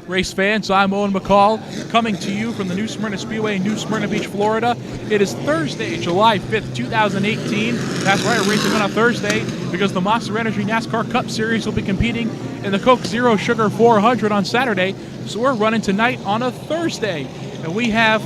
race fans. I'm Owen McCall, coming to you from the New Smyrna Speedway in New Smyrna Beach, Florida. It is Thursday, July 5th, 2018. That's right, we're racing on a Thursday because the Monster Energy NASCAR Cup Series will be competing in the Coke Zero Sugar 400 on Saturday. So we're running tonight on a Thursday. And we have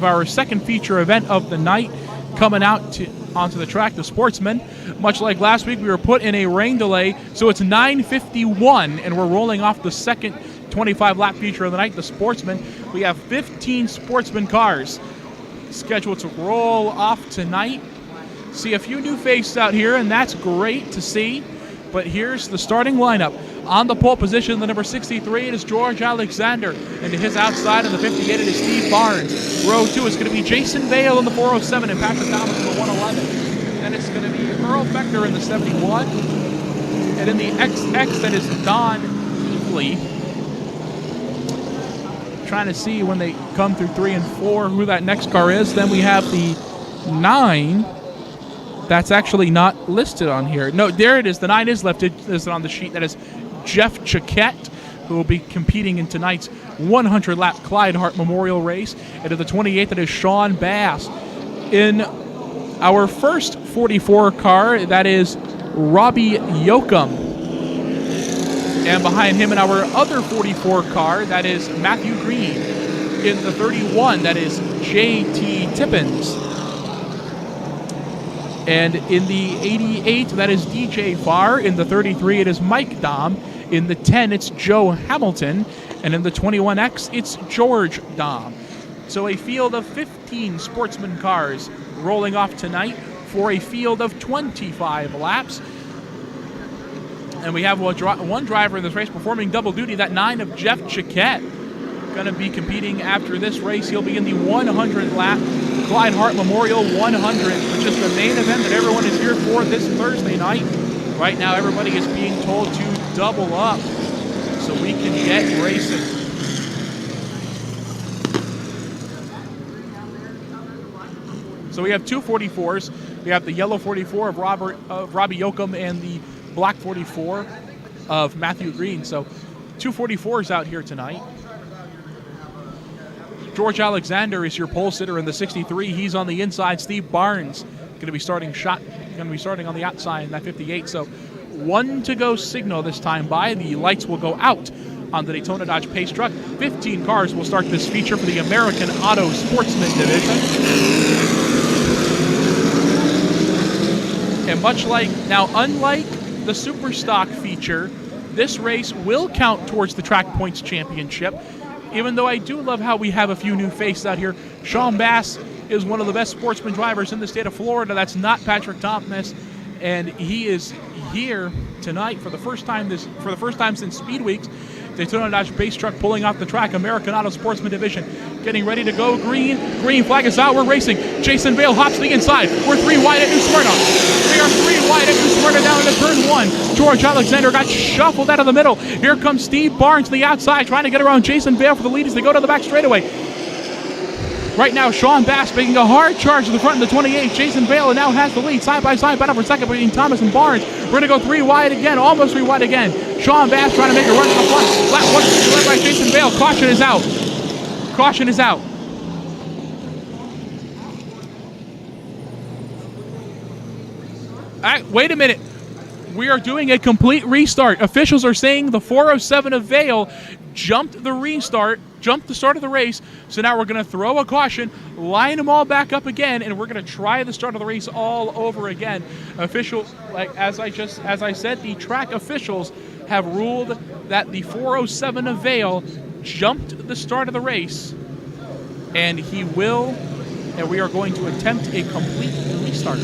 our second feature event of the night coming out onto the track, the Sportsman. Much like last week, we were put in a rain delay, so it's 9:51, and we're rolling off the second 25-lap feature of the night, the Sportsman. We have 15 Sportsman cars scheduled to roll off tonight. See a few new faces out here, and that's great to see. But here's the starting lineup. On the pole position, the number 63, it is George Alexander. And to his outside, on the 58, it is Steve Barnes. Row 2 is going to be Jason Vail in the 407 and Patrick Dahm in the 111. Then it's going to be Earl Beckner in the 71. And in the XX, that is Don Heatley. Trying to see when they come through 3 and 4 who that next car is. Then we have the 9. That's actually not listed on here. No, there it is. The 9 is listed on the sheet. That is Jeff Chiquette, who will be competing in tonight's 100-lap Clyde Hart Memorial Race. And at the 28th, that is Sean Bass. In our first 44 car, that is Robbie Yoakam. And behind him in our other 44 car, that is Matthew Green. In the 31, that is J.T. Tippins. And in the 88, that is DJ Farr. In the 33, it is Mike Dahm. In the 10, it's Joe Hamilton. And in the 21X, it's George Dahm. So a field of 15 Sportsman cars rolling off tonight for a field of 25 laps. And we have one driver in this race performing double duty, that 9 of Jeff Chiquette. Going to be competing after this race. He'll be in the 100-lap Clyde Hart Memorial 100, which is the main event that everyone is here for this Thursday night. Right now, everybody is being told to double up so we can get racing. So we have two 44s. We have the yellow 44 of Robbie Yoakam and the black 44 of Matthew Green. So two 44s out here tonight. George Alexander is your pole sitter in the 63. He's on the inside. Steve Barnes going to be starting on the outside in that 58. So 1 to go signal this time by. The lights will go out on the Daytona Dodge Pace truck. 15 cars will start this feature for the American Auto Sportsman division. And unlike the Superstock feature, this race will count towards the Track Points Championship. Even though I do love how we have a few new faces out here. Sean Bass is one of the best sportsman drivers in the state of Florida. That's not Patrick Thomas, and he is here tonight for the first time since Speedweeks. Daytona Dodge Pace truck pulling off the track. American Auto Sportsman division getting ready to go. Green flag is out. We're racing. Jason Vail hops the inside. We're 3 wide at New Smyrna. We are 3 wide at New Smyrna down into turn 1. George Alexander got shuffled out of the middle. Here comes Steve Barnes to the outside, trying to get around Jason Vail for the lead as they go to the back straightaway. Right now, Sean Bass making a hard charge to the front of the 28. Jason Vail now has the lead side by side, battle for second between Thomas and Barnes. We're going to go 3 wide again, almost 3 wide again. Sean Bass trying to make a run to the front. Lap 1 led by Jason Vail. Caution is out. Caution is out. Wait a minute. We are doing a complete restart. Officials are saying the 407 of Vail jumped the start of the race. So now we're going to throw a caution, line them all back up again, and we're going to try the start of the race all over again. Officials, as I said, the track officials have ruled that the 407 of Vail jumped the start of the race, and we are going to attempt a complete restart.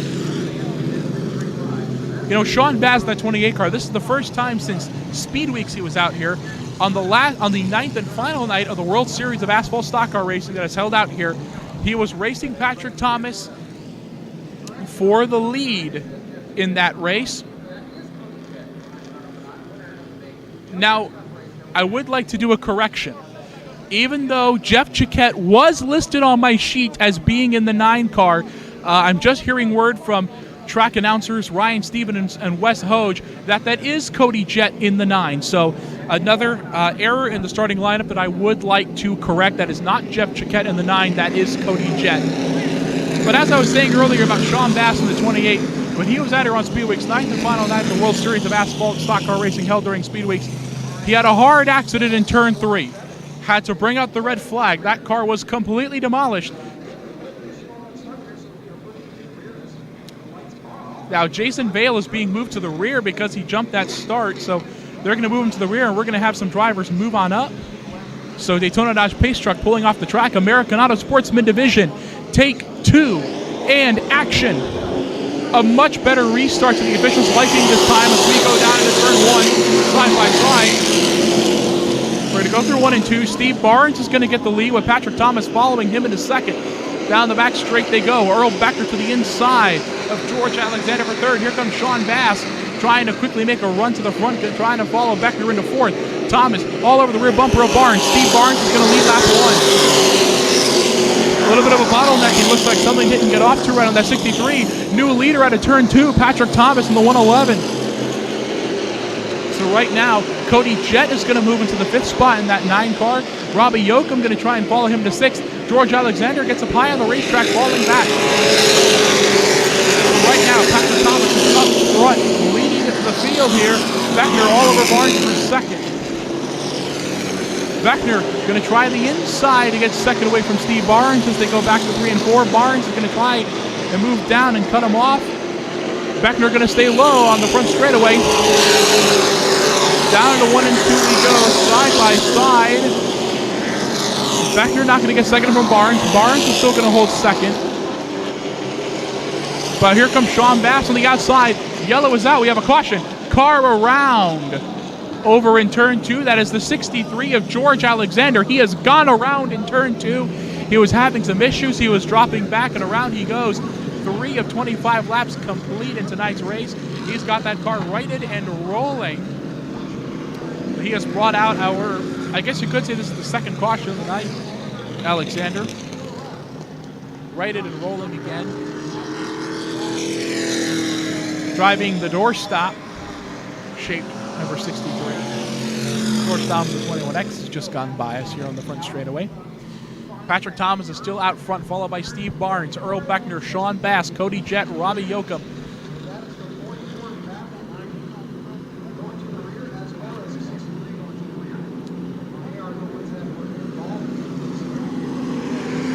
You know, Sean Bass, that 28 car, this is the first time since Speedweeks he was out here. On the 9th and final night of the World Series of Asphalt Stock Car Racing that is held out here, he was racing Patrick Thomas for the lead in that race. Now, I would like to do a correction. Even though Jeff Chiquette was listed on my sheet as being in the 9 car, I'm just hearing word from track announcers Ryan Stevens and Wes Hoge that is Kody Jett in the 9. So another error in the starting lineup that I would like to correct. That is not Jeff Chiquette in the 9. That is Kody Jett. But as I was saying earlier about Sean Bass in the 28, when he was out here on Speedweeks, 9th and final night of the World Series of Asphalt Stock Car Racing held during Speedweeks, he had a hard accident in turn 3. Had to bring out the red flag. That car was completely demolished. Now, Jason Vail is being moved to the rear because he jumped that start, so they're going to move him to the rear, and we're going to have some drivers move on up. So Daytona Dodge Pace Truck pulling off the track. American Auto Sportsman Division, take 2, and action. A much better restart to the officials' liking this time as we go down into turn 1, side by side. We're going to go through 1 and 2. Steve Barnes is going to get the lead with Patrick Thomas following him into second. Down the back straight they go. Earl Beckner to the inside of George Alexander for third. Here comes Sean Bass trying to quickly make a run to the front, trying to follow Beckner into fourth. Thomas all over the rear bumper of Barnes. Steve Barnes is going to lead lap 1. A little bit of a bottleneck. It looks like something didn't get off to right on that 63. New leader out of turn 2, Patrick Thomas in the 111. So right now, Kody Jett is going to move into the 5th spot in that 9 car. Robbie Yoakam going to try and follow him to 6th. George Alexander gets up high on the racetrack, falling back. Right now, Patrick Thomas is up front, leading into the field here. Beckner all over Barnes for second. Beckner going to try the inside to get second away from Steve Barnes as they go back to 3 and 4. Barnes is going to try and move down and cut him off. Beckner going to stay low on the front straightaway. Down to 1 and 2 we go, side by side. Beckner not going to get second from Barnes. Barnes is still going to hold second. But here comes Sean Bass on the outside. Yellow is out. We have a caution. Car around. Over in turn 2. That is the 63 of George Alexander. He has gone around in turn 2. He was having some issues. He was dropping back, and around he goes. 3 of 25 laps complete in tonight's race. He's got that car righted and rolling. He has brought out our, I guess you could say this is the second caution of the night. Alexander. Righted and rolling again. Driving the doorstop, shaped number 63. George Dahm, the 21X, has just gone by us here on the front straightaway. Patrick Thomas is still out front, followed by Steve Barnes, Earl Beckner, Sean Bass, Kody Jett, Robbie Yoakam.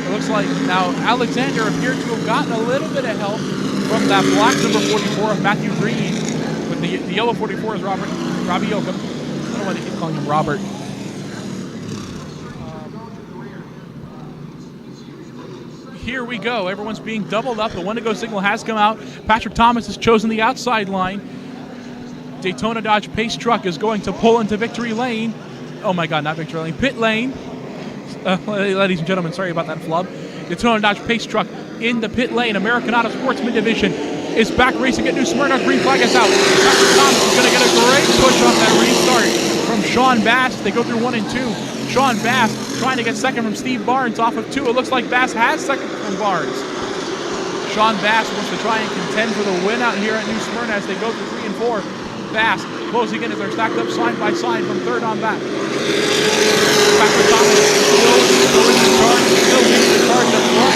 It looks like now Alexander appeared to have gotten a little bit of help from that black number 44 of Matthew Green. With the yellow 44 is Robbie Yoakam. I don't know why they keep calling him Robert. Here we go. Everyone's being doubled up. The one-to-go signal has come out. Patrick Thomas has chosen the outside line. Daytona Dodge Pace Truck is going to pull into victory lane. Oh my God, not victory lane. Pit lane. Ladies and gentlemen, sorry about that flub. Daytona Dodge Pace Truck in the pit lane. American Auto Sportsman Division is back racing at New Smyrna. Green flag is out. Patrick Thomas is going to get a great push off that restart from Sean Bass. They go through 1 and 2. Sean Bass trying to get second from Steve Barnes off of 2. It looks like Bass has second from Barnes. Sean Bass wants to try and contend for the win out here at New Smyrna as they go through 3 and 4. Bass closing in as they're stacked up side by side from third on back. Patrick Thomas still in the charge, still leading the charge up front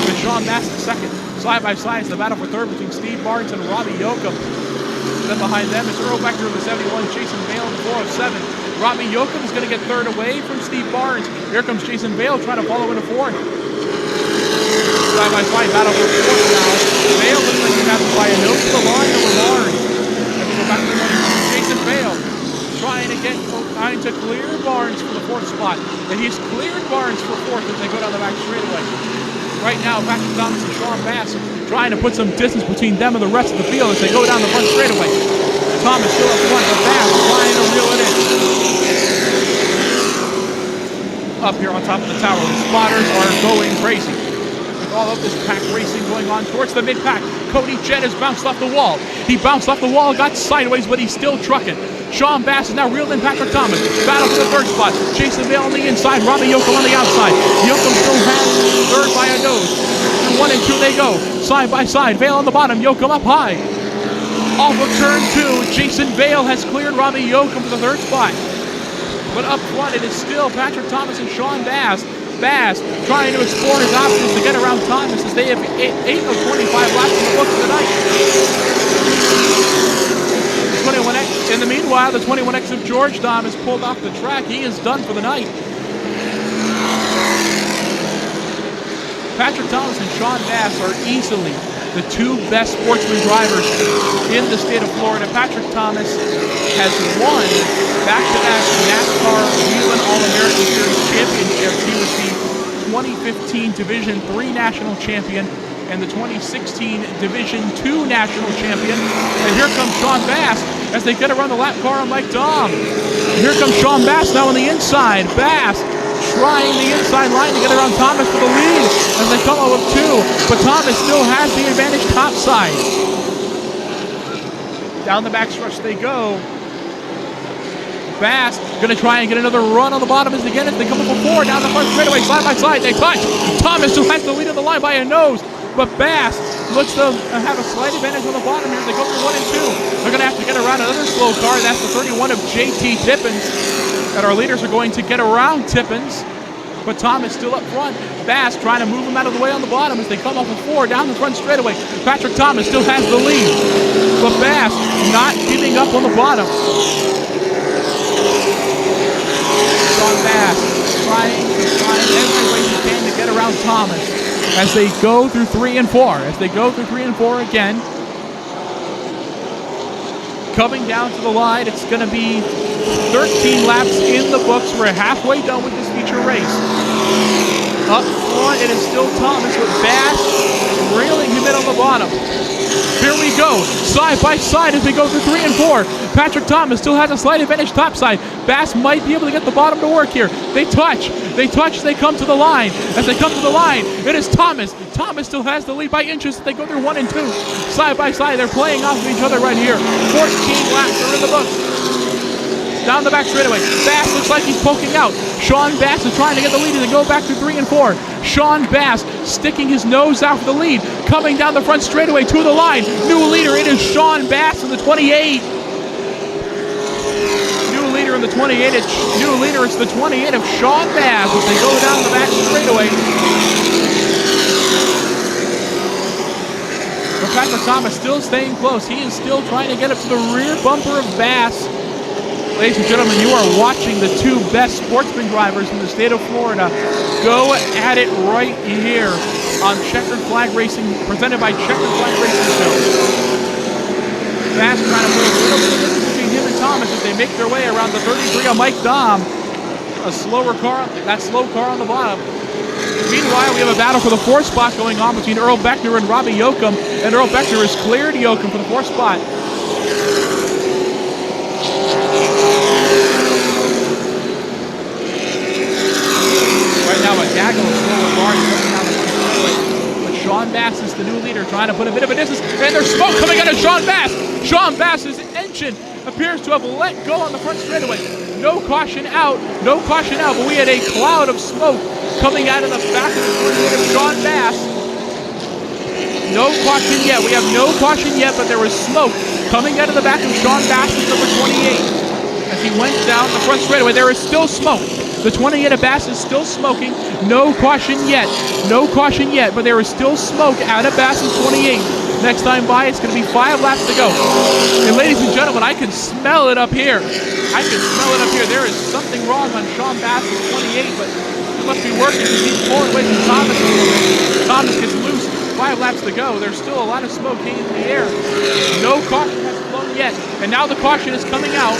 with Sean Bass in second. Side by side is the battle for third between Steve Barnes and Robbie Yoakam. Then behind them is Earl Beckner in the 71, Jason Vail in the 407. Robbie Yoakam is going to get third away from Steve Barnes. Here comes Jason Vail trying to follow into fourth. Side by side battle for fourth now. Vail looks like he has to buy a nose to the line over Barnes. Then we go back to the running. Jason Vail trying to clear Barnes for the 4th spot. And he's cleared Barnes for 4th as they go down the back straightaway. Right now, Patrick Thomas and Sean Bass trying to put some distance between them and the rest of the field as they go down the front straightaway. Thomas still up front, but Bass trying to reel it in. Up here on top of the tower, the spotters are going crazy. With all of this pack racing going on towards the mid-pack, Kody Jett has bounced off the wall. He bounced off the wall, got sideways, but he's still trucking. Sean Bass is now reeled in Patrick Thomas. Battle for the 3rd spot. Jason Vail on the inside, Robbie Yoakam on the outside. Yoakam still has third by a nose. Through 1 and 2 they go. Side by side. Vail on the bottom. Yoakam up high. Off of turn 2. Jason Vail has cleared Robbie Yoakam for the third spot. But up front, it is still Patrick Thomas and Sean Bass. Bass trying to explore his options to get around Thomas as they have 8 of 25 laps in the books tonight. 21X. In the meanwhile, the 21X of George Dahm is pulled off the track. He is done for the night. Patrick Thomas and Sean Bass are easily the two best sportsman drivers in the state of Florida. Patrick Thomas has won back-to-back NASCAR Wheeling All-American Series championships. He was the 2015 Division III National Champion and the 2016 Division II National Champion. And here comes Sean Bass as they get around the lap car on Mike Dahm. Here comes Sean Bass now on the inside. Bass trying the inside line to get around Thomas for the lead as they come up with 2. But Thomas still has the advantage topside. Down the backstretch they go. Bass going to try and get another run on the bottom as they get it. They come up with 4 down the front straightaway, side by side. They touch. Thomas still has the lead on the line by a nose. But Bass looks to have a slight advantage on the bottom here. They go for 1 and 2. They're going to have to get around another slow car. That's the 31 of JT Tippins. And our leaders are going to get around Tippins. But Thomas still up front. Bass trying to move him out of the way on the bottom as they come up with 4 down the front straightaway. Patrick Thomas still has the lead. But Bass not giving up on the bottom. Sean Bass trying to find every way he can to get around Thomas as they go through 3 and 4. As they go through 3 and 4 again. Coming down to the line, it's going to be 13 laps in the books. We're halfway done with this feature race. Up front, it is still Thomas with Bass reeling him in on the bottom. Here we go, side by side as we go through 3 and 4. Patrick Thomas still has a slight advantage topside. Bass might be able to get the bottom to work here. They touch, they come to the line. As they come to the line, it is Thomas. Thomas still has the lead by inches. They go through 1 and 2. Side by side, they're playing off of each other right here. 14 laps are in the books. Down the back straightaway. Bass looks like he's poking out. Sean Bass is trying to get the lead as they go back to 3 and 4. Sean Bass sticking his nose out for the lead. Coming down the front straightaway to the line. New leader, it is Sean Bass in the 28. New leader in the 28. New leader, it's the 28 of Sean Bass as they go down the back straightaway. But Patrick Thomas still staying close. He is still trying to get up to the rear bumper of Bass. Ladies and gentlemen, you are watching the two best sportsman drivers in the state of Florida go at it right here on Checkered Flag Racing, presented by Checkered Flag Racing Show. Bass trying to put a little bit of distance between him and Thomas as they make their way around the 33 of Mike Dahm. A slower car, that slow car on the bottom. Meanwhile, we have a battle for the 4th spot going on between Earl Beckner and Robbie Yoakam, and Earl Beckner has cleared Yoakam for the 4th spot. Right now, a gaggle of slower cars coming down the front straightaway. But Sean Bass is the new leader, trying to put a bit of a distance, and there's smoke coming out of Sean Bass. Sean Bass's engine appears to have let go on the front straightaway. No caution out, but we had a cloud of smoke coming out of the back of the 28 of Sean Bass. No caution yet. We have no caution yet, but there was smoke coming out of the back of Sean Bass's number 28. As he went down the front straightaway, there is still smoke. The 28 of Bass is still smoking. No caution yet, but there is still smoke out of Bass's 28. Next time by, it's going to be 5 laps to go. And ladies and gentlemen, I can smell it up here. There is something wrong on Sean Bass's 28, but he must be working because he's pulling away from Thomas a little bit. Thomas gets loose. 5 laps to go. There's still a lot of smoke hanging in the air. No caution has flown yet. And now the caution is coming out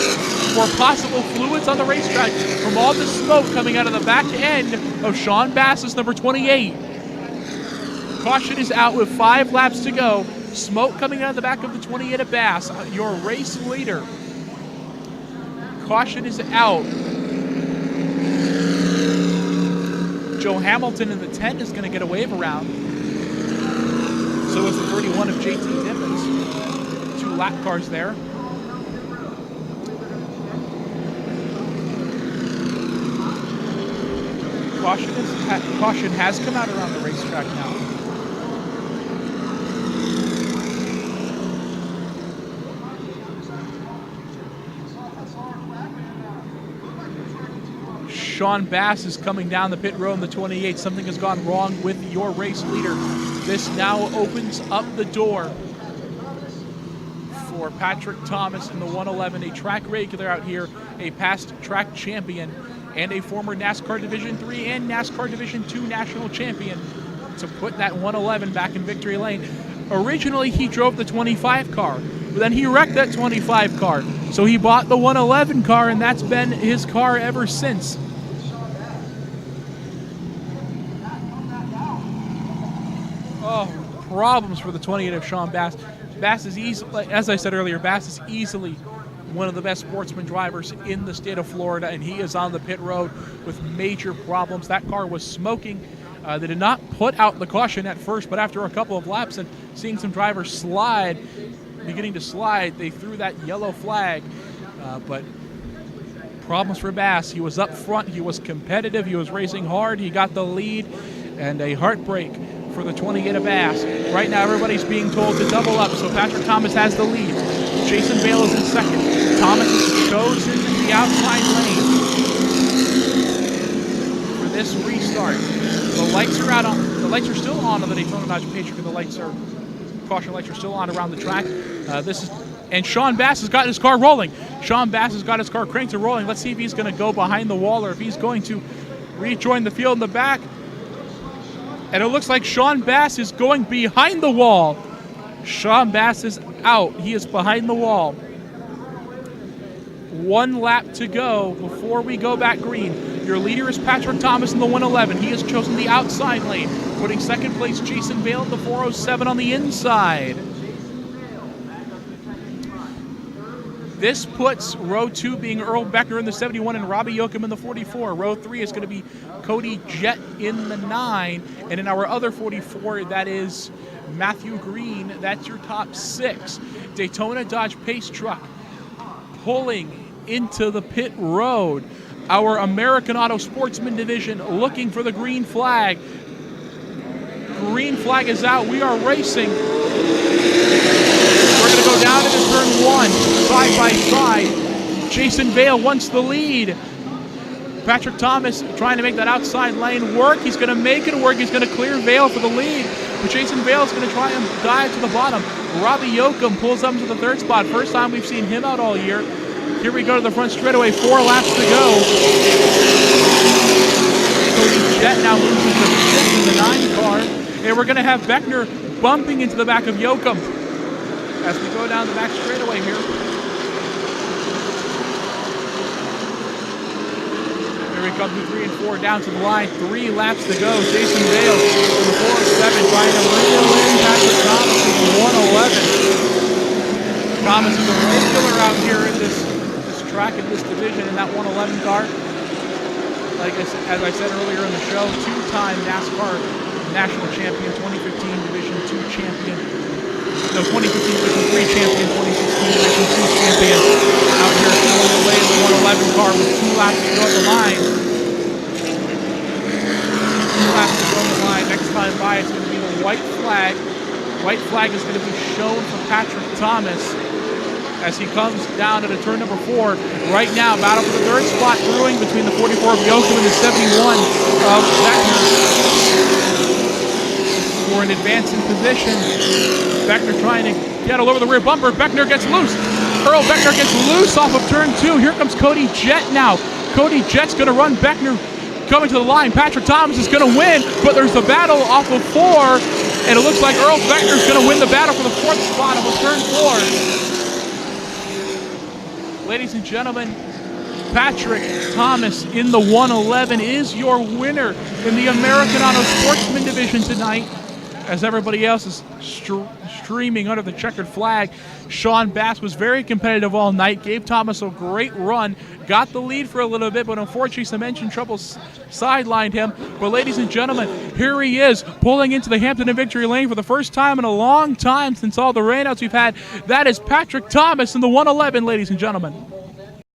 for possible fluids on the racetrack from all the smoke coming out of the back end of Sean Bass's number 28. Caution is out with 5 laps to go. Smoke coming out of the back of the 28 of Bass. Your race leader. Caution is out. Joe Hamilton in the 10 is going to get a wave around. So is the 31 of JT Tippins. 2 lap cars there. Caution has come out around the racetrack now. Sean Bass is coming down the pit road in the 28. Something has gone wrong with your race leader. This now opens up the door for Patrick Thomas in the 111, a track regular out here, a past track champion, and a former NASCAR Division III and NASCAR Division II national champion, to put that 111 back in victory lane. Originally, he drove the 25 car, but then he wrecked that 25 car. So he bought the 111 car, and that's been his car ever since. Oh, problems for the 28 of Sean Bass. Bass is easily, as I said earlier, Bass is easily one of the best Sportsman drivers in the state of Florida, and he is on the pit road with major problems. That car was smoking. They did not put out the caution at first, but after a couple of laps and seeing some drivers beginning to slide, they threw that yellow flag. But problems for Bass. He was up front, he was competitive, he was racing hard, he got the lead, and a heartbreak for the 28 of Bass. Right now, everybody's being told to double up, so Patrick Thomas has the lead. Jason Vail is in second. Thomas has chosen the outside lane for this restart. The lights are out on. The lights are still on the Daytona Dodge Patriot. Caution lights are still on around the track. And Sean Bass has got his car rolling. Sean Bass has got his car cranked and rolling. Let's see if he's going to go behind the wall or if he's going to rejoin the field in the back. And it looks like Sean Bass is going behind the wall. Sean Bass is out. He is behind the wall. 1 lap to go before we go back green. Your leader is Patrick Thomas in the 111. He has chosen the outside lane, putting second place Jason Vail in the 407 on the inside. This puts row 2 being Earl Beckner in the 71 and Robbie Yoakam in the 44. Row 3 is going to be Kody Jett in the 9. And in our other 44, that is Matthew Green. That's your top 6. Daytona Dodge Pace Truck pulling into the pit road. Our American Auto Sportsman division looking for the green flag. Green flag is out. We are racing. We're going to go down into turn 1, side by side. Jason Vail wants the lead. Patrick Thomas trying to make that outside lane work. He's going to make it work. He's going to clear Vail for the lead. But Jason Vail is going to try and dive to the bottom. Robbie Yoakam pulls up to the 3rd spot. First time we've seen him out all year. Here we go to the front straightaway. 4 laps to go. Kody Jett now moves into the 5th in the 9 car. And we're going to have Beckner bumping into the back of Yoakam as we go down the back straightaway here. Here we come to 3 and 4 down to the line. 3 laps to go. Jason Vail in the 407 trying to reel in Patrick Thomas in the 111. Thomas is a regular out here in this track in this division in that 111 car. Like I said, as I said earlier in the show, 2-time NASCAR national champion, 2015 Division 2 champion. No, 2015 Division 3 champion, 2016 Division 2 champion. Out here throwing away in the 111 car with 2 laps to go at the line. 2 laps to go at the line. Next time by, it's going to be the white flag. White flag is going to be shown for Patrick Thomas as he comes down to the turn number 4. Right now, battle for the 3rd spot brewing between the 44 of Yoakam and the 71 of Beckner. For an advancing position. Beckner trying to get all over the rear bumper. Beckner gets loose. Earl Beckner gets loose off of turn 2. Here comes Kody Jett now. Kody Jett's going to run Beckner coming to the line. Patrick Thomas is going to win, but there's the battle off of 4, and it looks like Earl Beckner's going to win the battle for the 4th spot off of turn 4. Ladies and gentlemen, Patrick Thomas in the 111 is your winner in the American Auto Sportsman division tonight. As everybody else is streaming under the checkered flag, Sean Bass was very competitive all night, gave Thomas a great run, got the lead for a little bit, but unfortunately some engine trouble sidelined him. But ladies and gentlemen, here he is pulling into the Hampton and Victory Lane for the first time in a long time since all the rainouts we've had. That is Patrick Thomas in the 111, ladies and gentlemen.